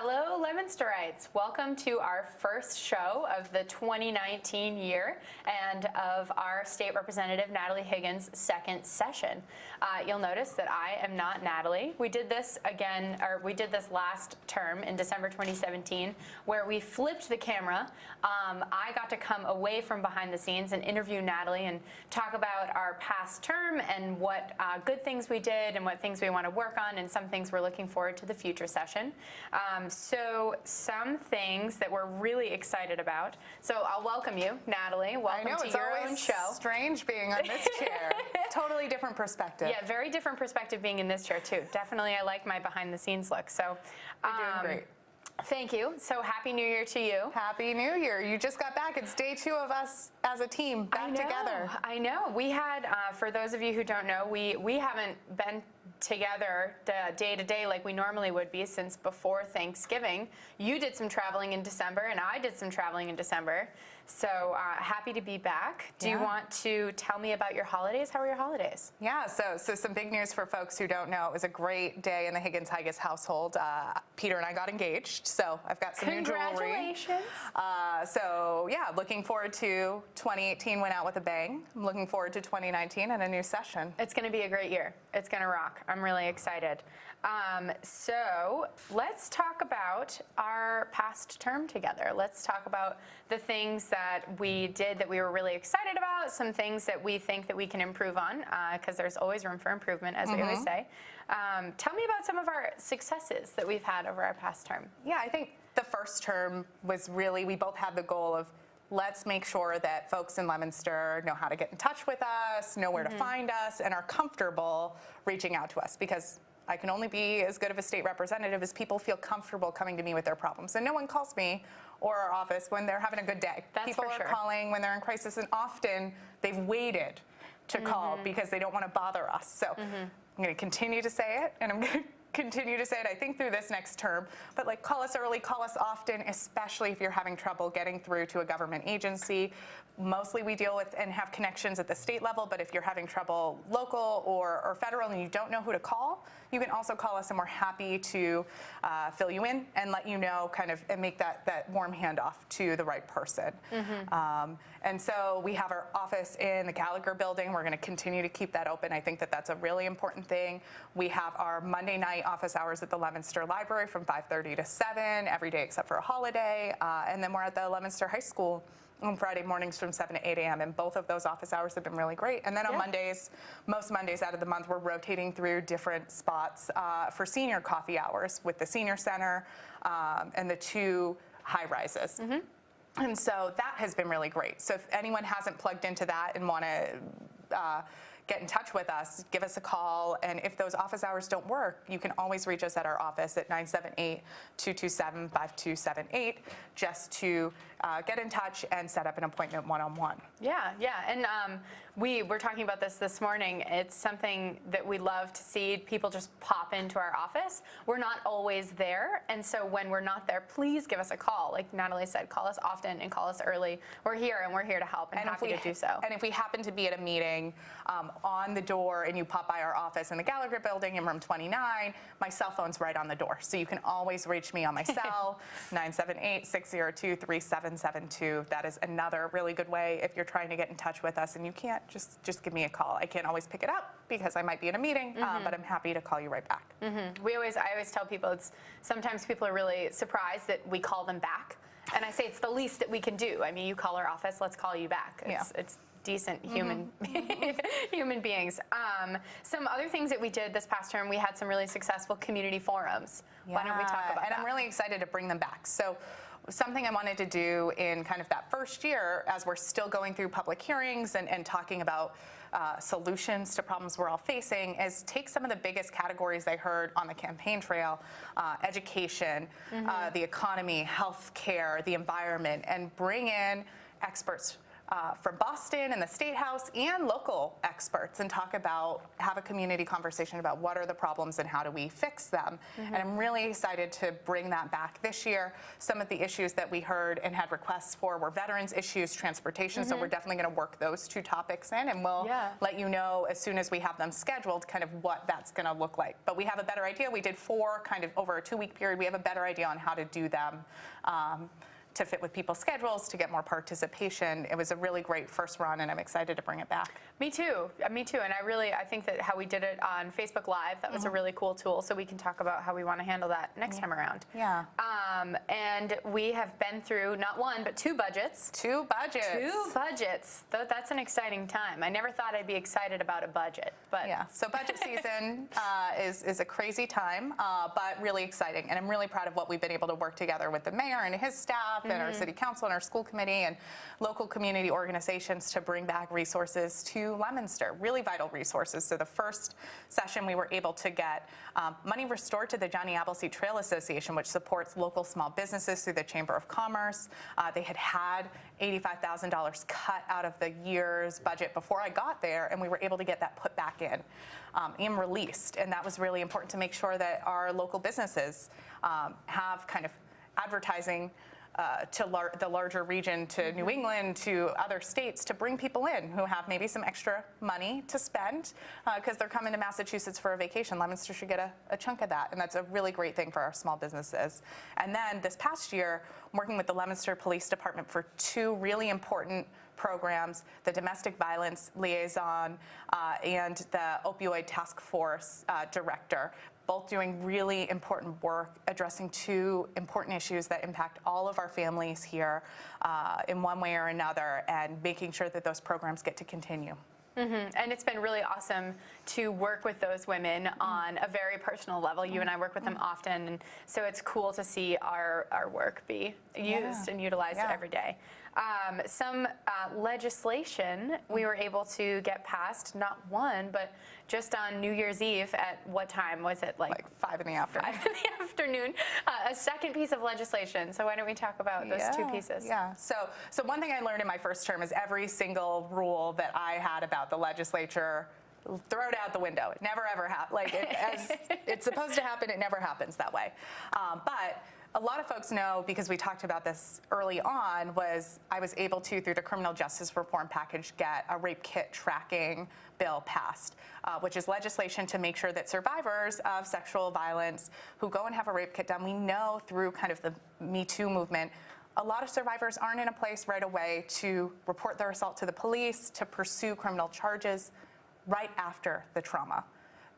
Hello, Leominsterites. Welcome to our first show of the 2019 year and of our state representative, Natalie Higgins' second session. You'll notice that I am not Natalie. We did this last term in December 2017, where we flipped the camera. I got to come away from behind the scenes and interview Natalie and talk about our past term and what good things we did and what things we want to work on and some things we're looking forward to the future session. So some things that we're really excited about. So I'll welcome you, Natalie. Welcome to your own show. It's strange being on this chair. Totally different perspective. Yeah, very different perspective being in this chair too. Definitely, I like my behind the scenes look. So you're doing great. Thank you. So Happy New Year to you. Happy New Year. You just got back. It's day 2 of us as a team back together. I know. We had, for those of you who don't know, we haven't been together day to day like we normally would be since before Thanksgiving. You did some traveling in December and I did some traveling in December. So happy to be back. Do you want to tell me about your holidays? How were your holidays? Yeah, so some big news for folks who don't know. It was a great day in the Higgins-Higgis household. Peter and I got engaged, so I've got some new jewelry. Congratulations. So yeah, looking forward to 2018 went out with a bang. I'm looking forward to 2019 and a new session. It's going to be a great year. It's going to rock. I'm really excited. So let's talk about our past term together. Let's talk about the things that we did that we were really excited about, some things that we think that we can improve on, because there's always room for improvement, as we always say. Tell me about some of our successes that we've had over our past term. Yeah, I think the first term was really, we both had the goal of let's make sure that folks in Leominster know how to get in touch with us, know where to find us, and are comfortable reaching out to us, because I can only be as good of a state representative as people feel comfortable coming to me with their problems. And no one calls me or our office when they're having a good day. People are calling when they're in crisis, and often they've waited to call because they don't want to bother us. So I'm going to continue to say it, and I'm going to continue to say it, I think, through this next term. But like, call us early, call us often, especially if you're having trouble getting through to a government agency. Mostly we deal with and have connections at the state level, but if you're having trouble local or federal and you don't know who to call, you can also call us, and we're happy to fill you in and let you know, kind of, and make that warm handoff to the right person. And so we have our office in the Gallagher building. We're going to continue to keep that open. I think that that's a really important thing. We have our Monday night office hours at the Leominster Library from 5:30 to 7 every day except for a holiday. And then we're at the Leominster High School on Friday mornings from 7 to 8 a.m. And both of those office hours have been really great. And then on Mondays, most Mondays out of the month, we're rotating through different spots for senior coffee hours with the Senior Center and the 2 high rises. And so that has been really great. So if anyone hasn't plugged into that and want to get in touch with us, give us a call. And if those office hours don't work, you can always reach us at our office at 978-227-5278 just to get in touch and set up an appointment one-on-one. Yeah, and we were talking about this morning. It's something that we love to see people just pop into our office. We're not always there, and so when we're not there, please give us a call. Like Natalie said, call us often and call us early. We're here, and we're here to help, and happy to do so. And if we happen to be at a meeting on the door and you pop by our office in the Gallagher building in room 29, my cell phone's right on the door. So you can always reach me on my cell, 978-602-3772. That is another really good way if you're trying to get in touch with us and you can't, just give me a call. I can't always pick it up because I might be in a meeting, but I'm happy to call you right back. I always tell people, sometimes people are really surprised that we call them back. And I say it's the least that we can do. I mean, you call our office, let's call you back. It's decent human beings. Some other things that we did this past term, we had some really successful community forums. Why don't we talk about that? And I'm really excited to bring them back. So something I wanted to do in kind of that first year, as we're still going through public hearings and talking about solutions to problems we're all facing, is take some of the biggest categories I heard on the campaign trail, education, the economy, healthcare, the environment, and bring in experts from Boston and the State House and local experts and have a community conversation about what are the problems and how do we fix them. And I'm really excited to bring that back this year. Some of the issues that we heard and had requests for were veterans issues, transportation, so we're definitely going to work those two topics in, and we'll let you know as soon as we have them scheduled kind of what that's going to look like. But we have a better idea. We did 4 kind of over a 2-week period. We have a better idea on how to do them. To fit with people's schedules, to get more participation. It was a really great first run, and I'm excited to bring it back. Me too. Me too. And I think that how we did it on Facebook Live, that was a really cool tool. So we can talk about how we want to handle that next time around. Yeah. And we have been through not 1, but 2 budgets. 2 budgets. 2 budgets. That's an exciting time. I never thought I'd be excited about a budget, but yeah. So budget season is a crazy time, but really exciting. And I'm really proud of what we've been able to work together with the mayor and his staff and our city council and our school committee and local community organizations to bring back resources to Leominster, really vital resources. So the first session we were able to get money restored to the Johnny Appleseed Trail Association, which supports local small businesses through the Chamber of Commerce. They had $85,000 cut out of the year's budget before I got there, and we were able to get that put back in and released. And that was really important to make sure that our local businesses have kind of advertising to the larger region, to New England, to other states, to bring people in who have maybe some extra money to spend because they're coming to Massachusetts for a vacation. Leominster should get a chunk of that, and that's a really great thing for our small businesses. And then this past year, working with the Leominster Police Department for 2 really important programs, the Domestic Violence Liaison and the Opioid Task Force Director, both doing really important work, addressing 2 important issues that impact all of our families here in one way or another, and making sure that those programs get to continue. And it's been really awesome to work with those women on a very personal level. You and I work with them often, and so it's cool to see our work be used and utilized every day. Some legislation we were able to get passed, not 1, but just on New Year's Eve at what time was it? Like 5 in the afternoon. 5 in the afternoon. A second piece of legislation. So why don't we talk about those 2 pieces? Yeah. So one thing I learned in my first term is every single rule that I had about the legislature, throw it out the window. It never ever happens. Like as it's supposed to happen, it never happens that way. But a lot of folks know, because we talked about this early on, I was able to, through the criminal justice reform package, get a rape kit tracking bill passed, which is legislation to make sure that survivors of sexual violence who go and have a rape kit done, we know through kind of the Me Too movement, a lot of survivors aren't in a place right away to report their assault to the police, to pursue criminal charges right after the trauma.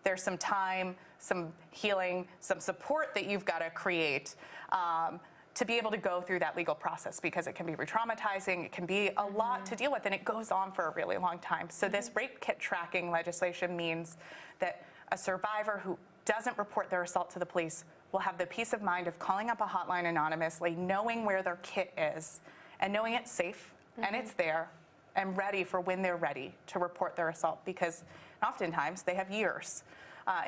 There's some time, some healing, some support that you've got to create to be able to go through that legal process, because it can be re-traumatizing, it can be a lot to deal with, and it goes on for a really long time. So this rape kit tracking legislation means that a survivor who doesn't report their assault to the police will have the peace of mind of calling up a hotline anonymously, knowing where their kit is, and knowing it's safe, and it's there, and ready for when they're ready to report their assault, because oftentimes they have years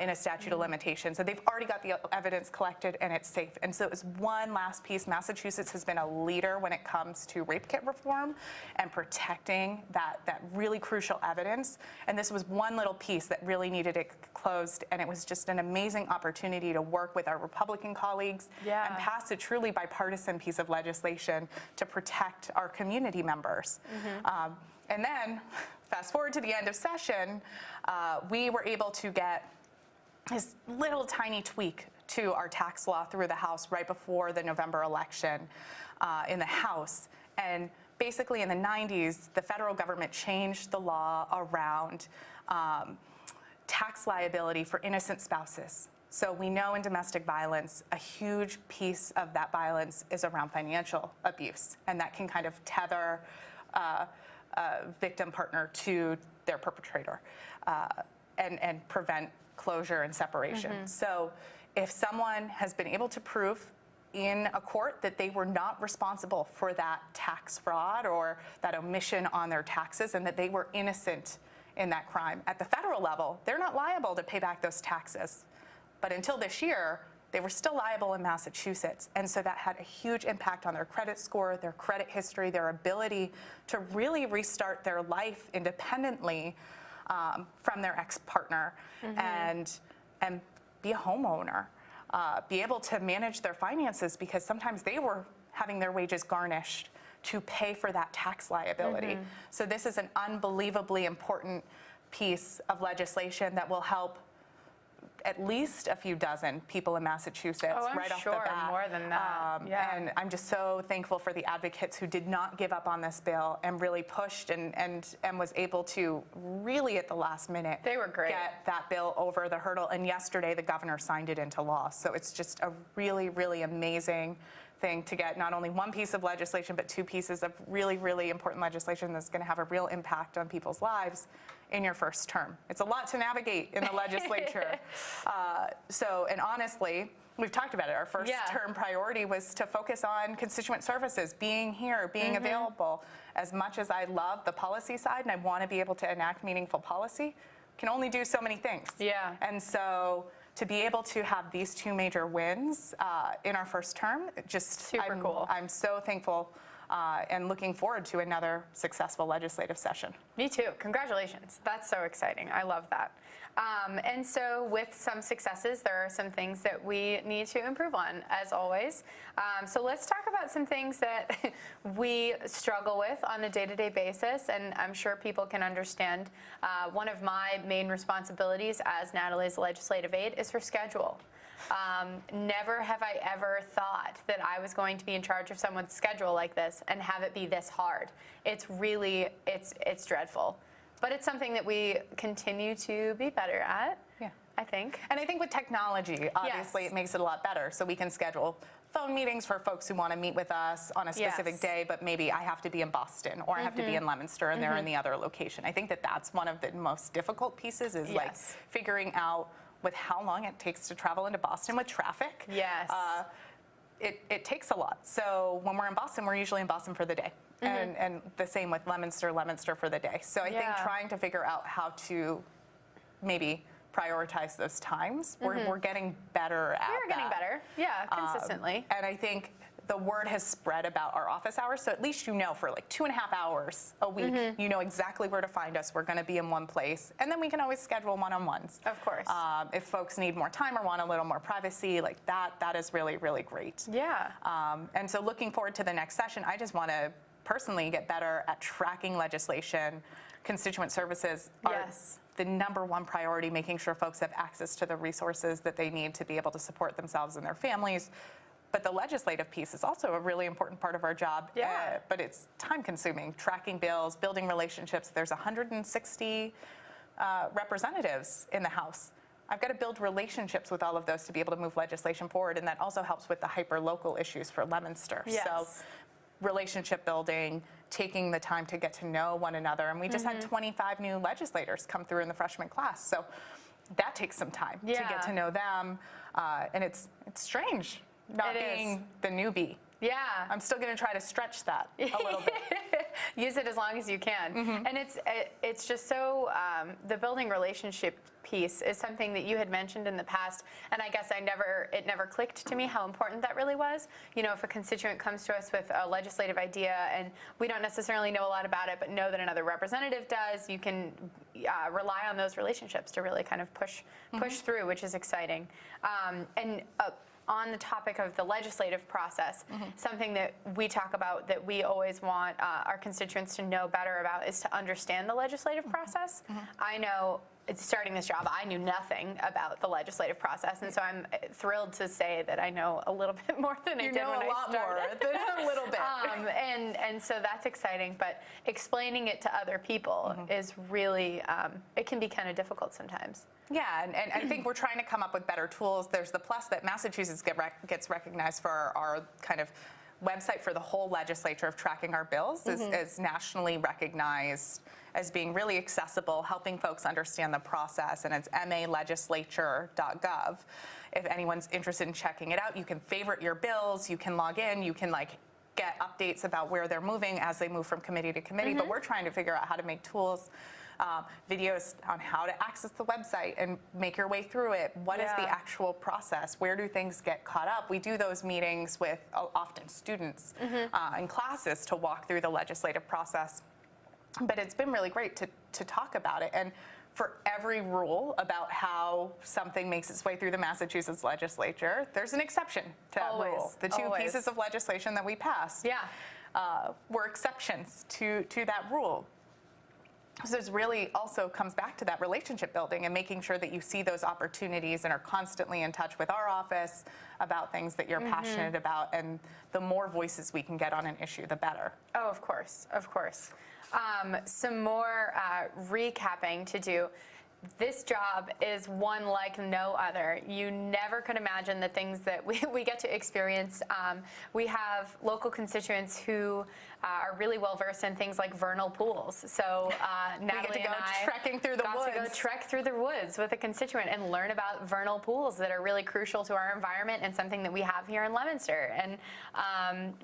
in a statute of limitations. So they've already got the evidence collected, and it's safe. And so it was one last piece. Massachusetts has been a leader when it comes to rape kit reform and protecting that really crucial evidence. And this was one little piece that really needed it closed. And it was just an amazing opportunity to work with our Republican colleagues and pass a truly bipartisan piece of legislation to protect our community members. And then, fast forward to the end of session, we were able to get this little tiny tweak to our tax law through the House right before the November election in the House. And basically in the 90s, the federal government changed the law around tax liability for innocent spouses. So we know in domestic violence, a huge piece of that violence is around financial abuse, and that can kind of tether a victim partner to their perpetrator and prevent closure and separation. So if someone has been able to prove in a court that they were not responsible for that tax fraud or that omission on their taxes, and that they were innocent in that crime, at the federal level, they're not liable to pay back those taxes. But until this year, they were still liable in Massachusetts. And so that had a huge impact on their credit score, their credit history, their ability to really restart their life independently from their ex-partner and be a homeowner, be able to manage their finances, because sometimes they were having their wages garnished to pay for that tax liability. So this is an unbelievably important piece of legislation that will help at least a few dozen people in Massachusetts right off the bat. More than that. And I'm just so thankful for the advocates who did not give up on this bill and really pushed and was able to really at the last minute They were great. get that bill over the hurdle. And yesterday the governor signed it into law. So it's just a really, really amazing thing to get not only one piece of legislation, but two pieces of really, really important legislation that's going to have a real impact on people's lives in your first term. It's a lot to navigate in the legislature. And honestly, we've talked about it. Our first term priority was to focus on constituent services, being here, being available. As much as I love the policy side and I want to be able to enact meaningful policy, can only do so many things. And so to be able to have these two major wins in our first term, just super cool. I'm so thankful and looking forward to another successful legislative session. Me too. Congratulations. That's so exciting. I love that. And so with some successes, there are some things that we need to improve on, as always. So let's talk about some things that we struggle with on a day-to-day basis, and I'm sure people can understand. One of my main responsibilities as Natalie's legislative aide is her schedule. Never have I ever thought that I was going to be in charge of someone's schedule like this and have it be this hard. It's really, it's dreadful. But it's something that we continue to be better at, I think. And I think with technology, obviously, it makes it a lot better. So we can schedule phone meetings for folks who want to meet with us on a specific day, but maybe I have to be in Boston or I have to be in Leominster and they're in the other location. I think that that's one of the most difficult pieces is like figuring out with how long it takes to travel into Boston with traffic. It takes a lot. So when we're in Boston, we're usually in Boston for the day. And the same with Leominster for the day. So I think trying to figure out how to maybe prioritize those times, we're getting better at that. We're getting better, consistently. And I think the word has spread about our office hours, so at least you know for like 2.5 hours a week, you know exactly where to find us. We're going to be in one place, and then we can always schedule one-on-ones. Of course. If folks need more time or want a little more privacy, like that is really, really great. And so looking forward to the next session, I just want to personally get better at tracking legislation. Constituent services are the #1 priority, making sure folks have access to the resources that they need to be able to support themselves and their families. But the legislative piece is also a really important part of our job, but it's time-consuming, tracking bills, building relationships. There's 160 representatives in the House. I've got to build relationships with all of those to be able to move legislation forward, and that also helps with the hyper-local issues for Leominster. So relationship building, taking the time to get to know one another. And we just had 25 new legislators come through in the freshman class. So that takes some time to get to know them. And it's strange not being the newbie. I'm still going to try to stretch that a little bit. Use it as long as you can. And it's just so, the building relationship piece is something that you had mentioned in the past, and I guess it never clicked to me how important that really was. You know, if a constituent comes to us with a legislative idea and we don't necessarily know a lot about it, but know that another representative does, you can rely on those relationships to really kind of push through, which is exciting. On the topic of the legislative process, something that we talk about that we always want our constituents to know better about is to understand the legislative process. I know, starting this job, I knew nothing about the legislative process, and so I'm thrilled to say that I know a little bit more than I did when I started. You know a lot more than a little bit. And so that's exciting, but explaining it to other people is really, it can be kind of difficult sometimes. And I think we're trying to come up with better tools. There's the plus that Massachusetts gets recognized for our kind of website for the whole legislature of tracking our bills is nationally recognized as being really accessible, helping folks understand the process, and it's malegislature.gov. If anyone's interested in checking it out, you can favorite your bills, you can log in, you can get updates about where they're moving as they move from committee to committee, but we're trying to figure out how to make tools videos on how to access the website and make your way through it. What is the actual process? Where do things get caught up? We do those meetings with often students in classes to walk through the legislative process. But it's been really great to talk about it. And for every rule about how something makes its way through the Massachusetts legislature, there's an exception to that rule. The two pieces of legislation that we passed were exceptions to that rule. So it really also comes back to that relationship building and making sure that you see those opportunities and are constantly in touch with our office about things that you're passionate about. And the more voices we can get on an issue, the better. Oh, of course, of course. Some more recapping to do. This job is one like no other. You never could imagine the things that we get to experience. We have local constituents who are really well versed in things like vernal pools. So Natalie and I trekking through the woods. To go trek through the woods with a constituent and learn about vernal pools that are really crucial to our environment and something that we have here in Leominster. And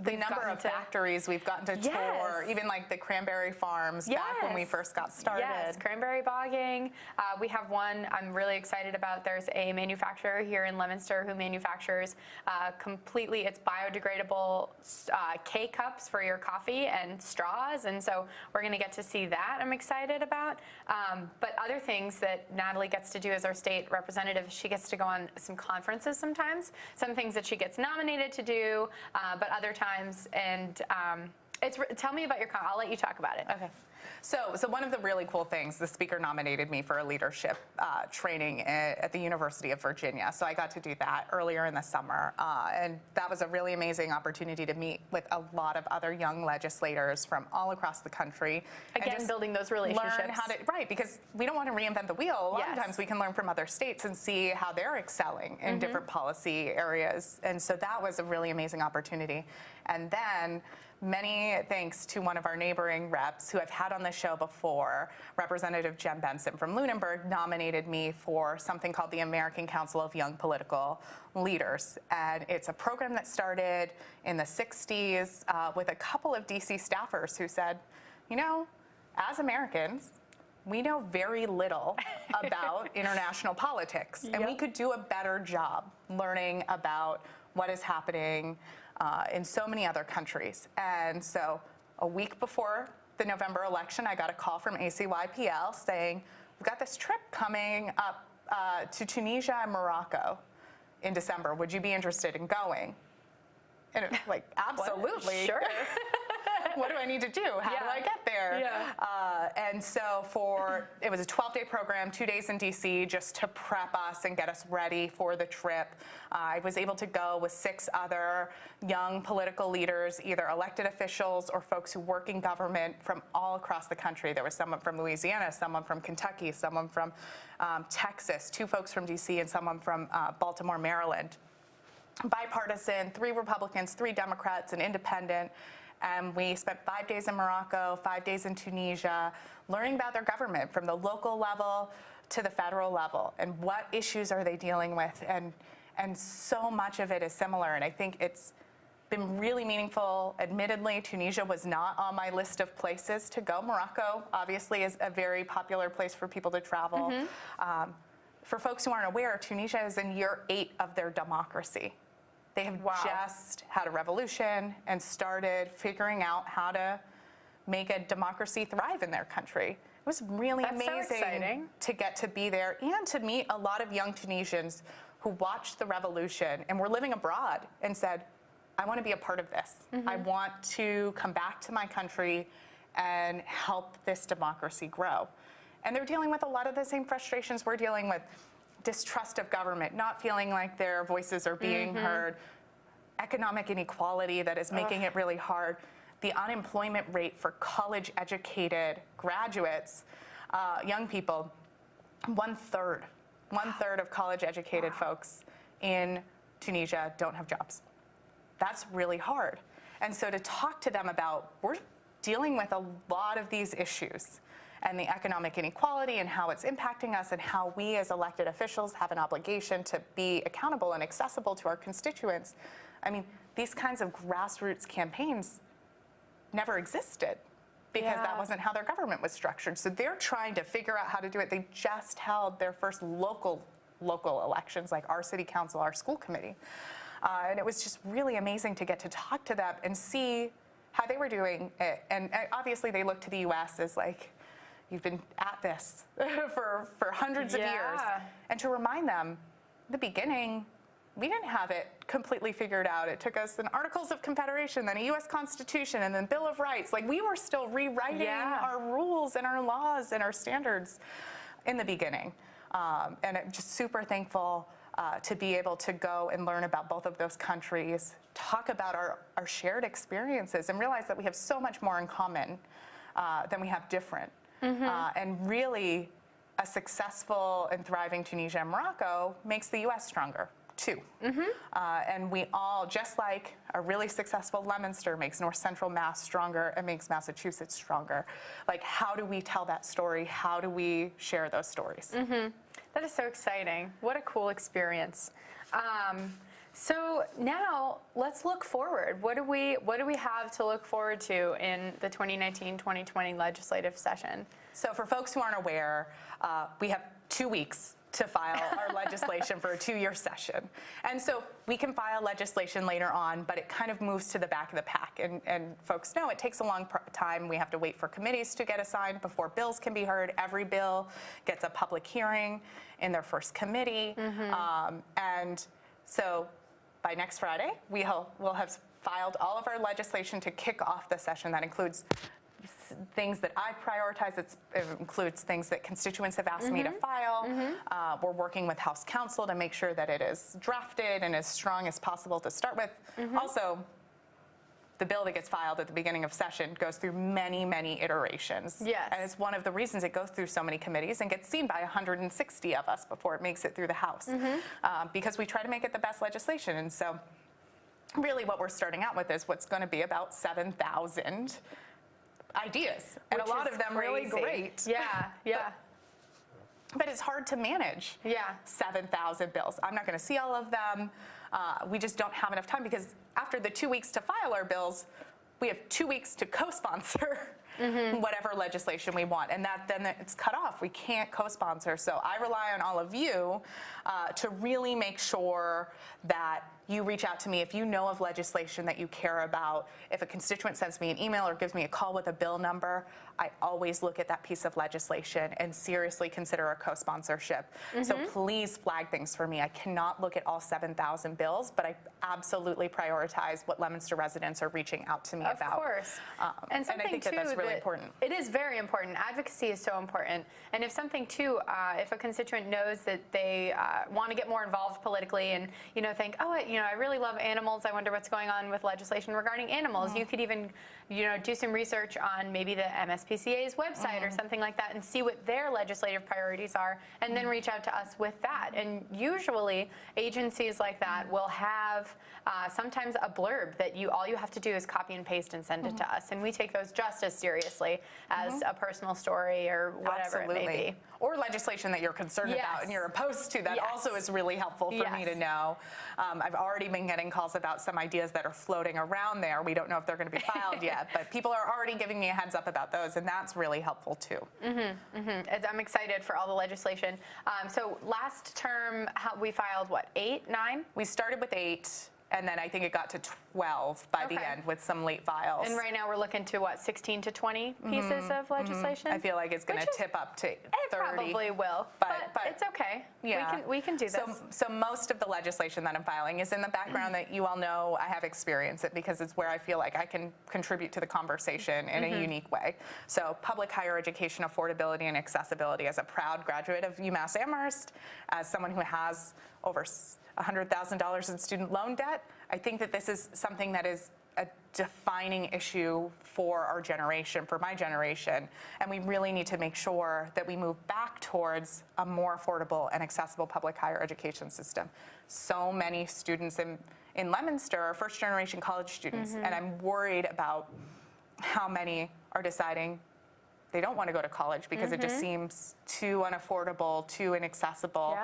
the number of factories we've gotten to tour, even like the cranberry farms back when we first got started. Yes, cranberry bogging. We have one I'm really excited about. There's a manufacturer here in Leominster who manufactures completely, it's biodegradable K-cups for your coffee and straws, and so we're going to get to see that. I'm excited about. But other things that Natalie gets to do as our state representative, she gets to go on some conferences sometimes, some things that she gets nominated to do, but other times, and tell me about your I'll let you talk about it. Okay. So one of the really cool things, the speaker nominated me for a leadership training at the University of Virginia. So I got to do that earlier in the summer. And that was a really amazing opportunity to meet with a lot of other young legislators from all across the country. Again, building those relationships. Learn how to, right, because we don't want to reinvent the wheel. A lot of times we can learn from other states and see how they're excelling in different policy areas. And so that was a really amazing opportunity. And then many thanks to one of our neighboring reps who I've had on the show before, Representative Jen Benson from Lunenburg, nominated me for something called the American Council of Young Political Leaders. And it's a program that started in the 60s with a couple of DC staffers who said, you know, as Americans, we know very little about international politics, and we could do a better job learning about what is happening in so many other countries. And so a week before the November election, I got a call from ACYPL saying, we've got this trip coming up to Tunisia and Morocco in December. Would you be interested in going? And it was like, absolutely. Sure. What do I need to do? How do I get there? And so it was a 12-day program, 2 days in DC, just to prep us and get us ready for the trip. I was able to go with 6 other young political leaders, either elected officials or folks who work in government from all across the country. There was someone from Louisiana, someone from Kentucky, someone from Texas, 2 folks from DC, and someone from Baltimore, Maryland. Bipartisan, 3 Republicans, 3 Democrats, an independent. And we spent 5 days in Morocco, 5 days in Tunisia, learning about their government from the local level to the federal level, and what issues are they dealing with. And so much of it is similar, and I think it's been really meaningful. Admittedly, Tunisia was not on my list of places to go. Morocco, obviously, is a very popular place for people to travel. For folks who aren't aware, Tunisia is in year 8 of their democracy. They have just had a revolution and started figuring out how to make a democracy thrive in their country. It was really amazing to get to be there and to meet a lot of young Tunisians who watched the revolution and were living abroad and said, I want to be a part of this. I want to come back to my country and help this democracy grow. And they're dealing with a lot of the same frustrations we're dealing with. Distrust of government, not feeling like their voices are being heard, economic inequality that is making it really hard, the unemployment rate for college-educated graduates, young people, 1/3 of college-educated folks in Tunisia don't have jobs. That's really hard. And so to talk to them about, we're dealing with a lot of these issues, and the economic inequality and how it's impacting us, and how we as elected officials have an obligation to be accountable and accessible to our constituents. I mean, these kinds of grassroots campaigns never existed because Yeah. that wasn't how their government was structured. So they're trying to figure out how to do it. They just held their first local elections, like our city council, our school committee. And it was just really amazing to get to talk to them and see how they were doing it. And obviously they look to the US as like, you've been at this for hundreds of years. Yeah. And to remind them, in the beginning, we didn't have it completely figured out. It took us an Articles of Confederation, then a US Constitution, and then Bill of Rights. Like, we were still rewriting Yeah. our rules and our laws and our standards in the beginning. And I'm just super thankful to be able to go and learn about both of those countries, talk about our shared experiences, and realize that we have so much more in common than we have different. And really, a successful and thriving Tunisia and Morocco makes the US stronger too. And we all, just like a really successful Leominster makes North Central Mass stronger and makes Massachusetts stronger, like, how do we tell that story? How do we share those stories? That is so exciting. What a cool experience. So now let's look forward. What do we have to look forward to in the 2019-2020 legislative session? So for folks who aren't aware, we have 2 weeks to file our legislation for a 2-year session. And so we can file legislation later on, but it kind of moves to the back of the pack. And folks know it takes a long time. We have to wait for committees to get assigned before bills can be heard. Every bill gets a public hearing in their first committee. And so by next Friday, we'll have filed all of our legislation to kick off the session. That includes things that I've prioritized. It includes things that constituents have asked me to file. We're working with House Counsel to make sure that it is drafted and as strong as possible to start with. Also, the bill that gets filed at the beginning of session goes through many, many iterations. Yes. And it's one of the reasons it goes through so many committees and gets seen by 160 of us before it makes it through the House. Because we try to make it the best legislation. And so really what we're starting out with is what's going to be about 7,000 ideas, and Which a lot is of them really crazy. great. Yeah. But it's hard to manage. Yeah. 7,000 bills. I'm not going to see all of them. We just don't have enough time, because after the 2 weeks to file our bills, we have 2 weeks to co-sponsor whatever legislation we want, and then it's cut off. We can't co-sponsor. So I rely on all of you to really make sure that you reach out to me if you know of legislation that you care about. If a constituent sends me an email or gives me a call with a bill number, I always look at that piece of legislation and seriously consider a co-sponsorship. So please flag things for me. I cannot look at all 7,000 bills, but I absolutely prioritize what Leominster residents are reaching out to me about. Of course. And I think that that's really important. It is very important. Advocacy is so important. And if something too, if a constituent knows that they want to get more involved politically and, think, oh, I really love animals. I wonder what's going on with legislation regarding animals. You could even, do some research on maybe the MSPCA's website or something like that and see what their legislative priorities are, and then reach out to us with that. And usually agencies like that will have sometimes a blurb that all you have to do is copy and paste and send it to us. And we take those just as seriously as a personal story or whatever it may be. Or legislation that you're concerned about and you're opposed to. That also is really helpful for me to know. I've already been getting calls about some ideas that are floating around there. We don't know if they're going to be filed yet, but people are already giving me a heads up about those, and that's really helpful too. I'm excited for all the legislation. So last term, we filed, 8, 9? We started with 8. And then I think it got to 12 by the end with some late files. And right now we're looking to 16 to 20 pieces of legislation? I feel like it's going to tip up to 30. It probably will, but it's okay. Yeah. We can do this. So most of the legislation that I'm filing is in the background that you all know I have experience in, because it's where I feel like I can contribute to the conversation in a unique way. So public higher education affordability and accessibility. As a proud graduate of UMass Amherst, as someone who has over $100,000 in student loan debt, I think that this is something that is a defining issue for our generation, for my generation, and we really need to make sure that we move back towards a more affordable and accessible public higher education system. So many students in Leominster are first-generation college students, and I'm worried about how many are deciding they don't want to go to college because it just seems too unaffordable, too inaccessible.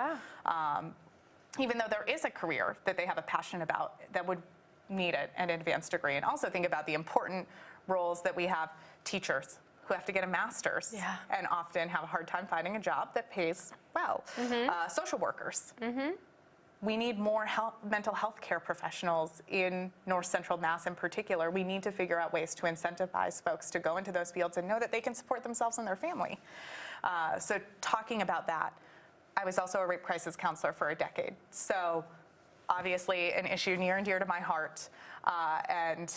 Even though there is a career that they have a passion about that would need an advanced degree. And also think about the important roles that we have teachers who have to get a master's Yeah. and often have a hard time finding a job that pays well. Social workers. We need more mental health care professionals in North Central Mass in particular. We need to figure out ways to incentivize folks to go into those fields and know that they can support themselves and their family. So talking about that, I was also a rape crisis counselor for a decade. So obviously an issue near and dear to my heart, and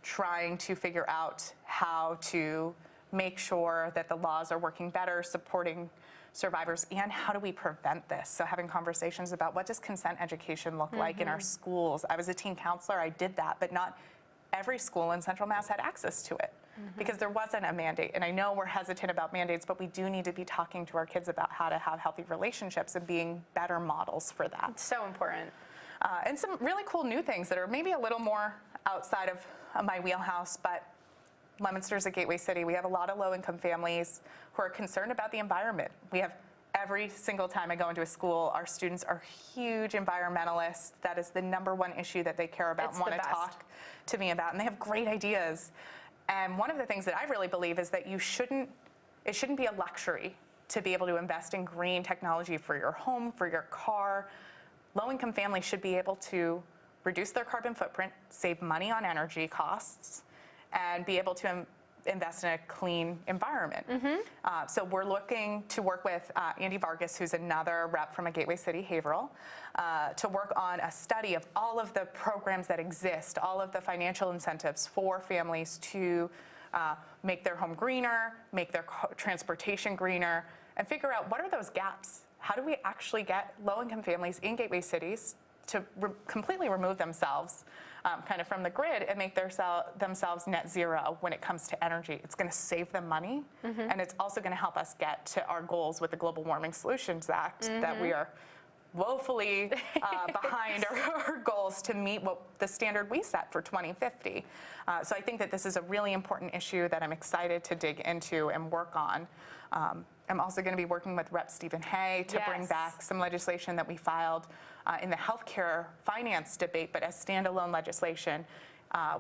trying to figure out how to make sure that the laws are working better, supporting survivors, and how do we prevent this? So having conversations about what does consent education look like in our schools. I was a teen counselor, I did that, but not every school in Central Mass had access to it because there wasn't a mandate. And I know we're hesitant about mandates, but we do need to be talking to our kids about how to have healthy relationships and being better models for that. It's so important. And some really cool new things that are maybe a little more outside of my wheelhouse, but Leominster is a gateway city. We have a lot of low-income families who are concerned about the environment. We have every single time I go into a school, our students are huge environmentalists. That is the #1 issue that they care about and want to talk to me about, and they have great ideas. And one of the things that I really believe is that it shouldn't be a luxury to be able to invest in green technology for your home, for your car. Low-income families should be able to reduce their carbon footprint, save money on energy costs, and be able to invest in a clean environment. So we're looking to work with Andy Vargas, who's another rep from a gateway city, Haverhill, to work on a study of all of the programs that exist, all of the financial incentives for families to make their home greener, make their transportation greener, and figure out what are those gaps. How do we actually get low-income families in gateway cities to completely remove themselves kind of from the grid and make themselves net zero when it comes to energy? It's going to save them money, and it's also going to help us get to our goals with the Global Warming Solutions Act that we are woefully behind our goals to meet what the standard we set for 2050. So I think that this is a really important issue that I'm excited to dig into and work on. I'm also going to be working with Rep. Stephen Hay to bring back some legislation that we filed in the healthcare finance debate, but as standalone legislation.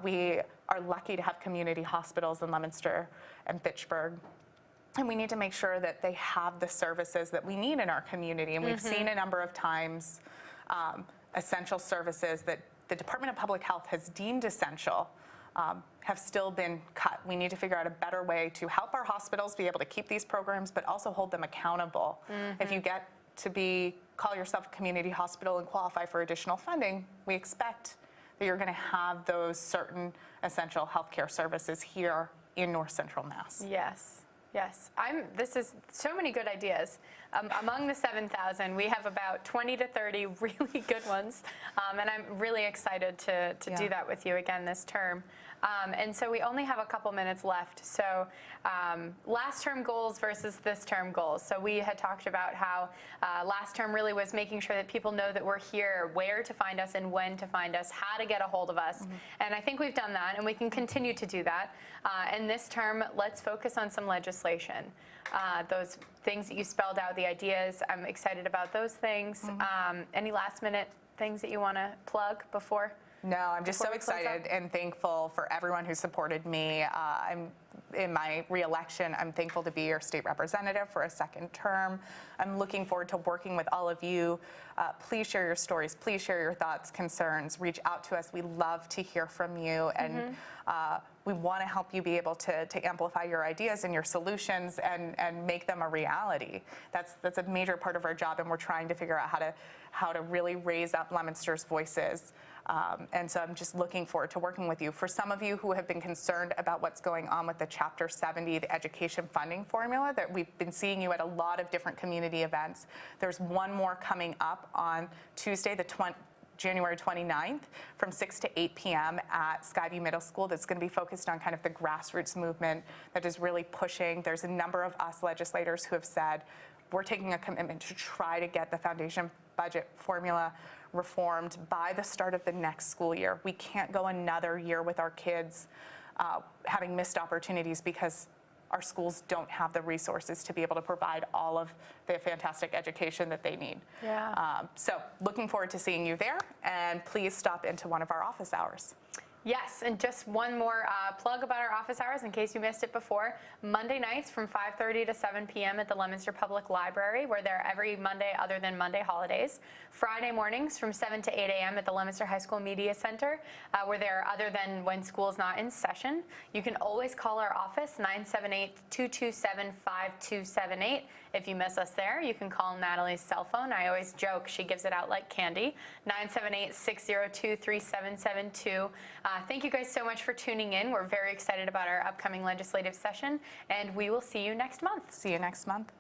We are lucky to have community hospitals in Leominster and Fitchburg, and we need to make sure that they have the services that we need in our community. And we've seen a number of times essential services that the Department of Public Health has deemed essential have still been cut. We need to figure out a better way to help our hospitals be able to keep these programs, but also hold them accountable. If you get to call yourself a community hospital and qualify for additional funding, we expect that you're going to have those certain essential healthcare services here in North Central Mass. Yes. Yes, this is so many good ideas. Among the 7,000, we have about 20 to 30 really good ones, and I'm really excited to do that with you again this term. And so we only have a couple minutes left. So last term goals versus this term goals. So we had talked about how last term really was making sure that people know that we're here, where to find us and when to find us, how to get a hold of us. And I think we've done that, and we can continue to do that. And this term, let's focus on some legislation. Those things that you spelled out, the ideas, I'm excited about those things. Any last minute things that you want to plug before? No, I'm just so excited and thankful for everyone who supported me. In my re-election, I'm thankful to be your state representative for a second term. I'm looking forward to working with all of you. Please share your stories. Please share your thoughts, concerns. Reach out to us. We love to hear from you, and we want to help you be able to amplify your ideas and your solutions and make them a reality. That's a major part of our job, and we're trying to figure out how to really raise up Leominster's voices. And so I'm just looking forward to working with you. For some of you who have been concerned about what's going on with the Chapter 70, the education funding formula, that we've been seeing you at a lot of different community events. There's one more coming up on Tuesday, January 29th from 6 to 8 p.m. at Skyview Middle School. That's going to be focused on kind of the grassroots movement that is really pushing. There's a number of us legislators who have said, we're taking a commitment to try to get the foundation budget formula reformed by the start of the next school year. We can't go another year with our kids having missed opportunities because our schools don't have the resources to be able to provide all of the fantastic education that they need. So looking forward to seeing you there, and please stop into one of our office hours. Yes, and just one more plug about our office hours in case you missed it before. Monday nights from 5:30 to 7 p.m. at the Leominster Public Library. We're there every Monday other than Monday holidays. Friday mornings from 7 to 8 a.m. at the Leominster High School Media Center. We're there other than when school's not in session. You can always call our office, 978-227-5278. If you miss us there, you can call Natalie's cell phone. I always joke she gives it out like candy, 978-602-3772. Thank you guys so much for tuning in. We're very excited about our upcoming legislative session, and we will see you next month. See you next month.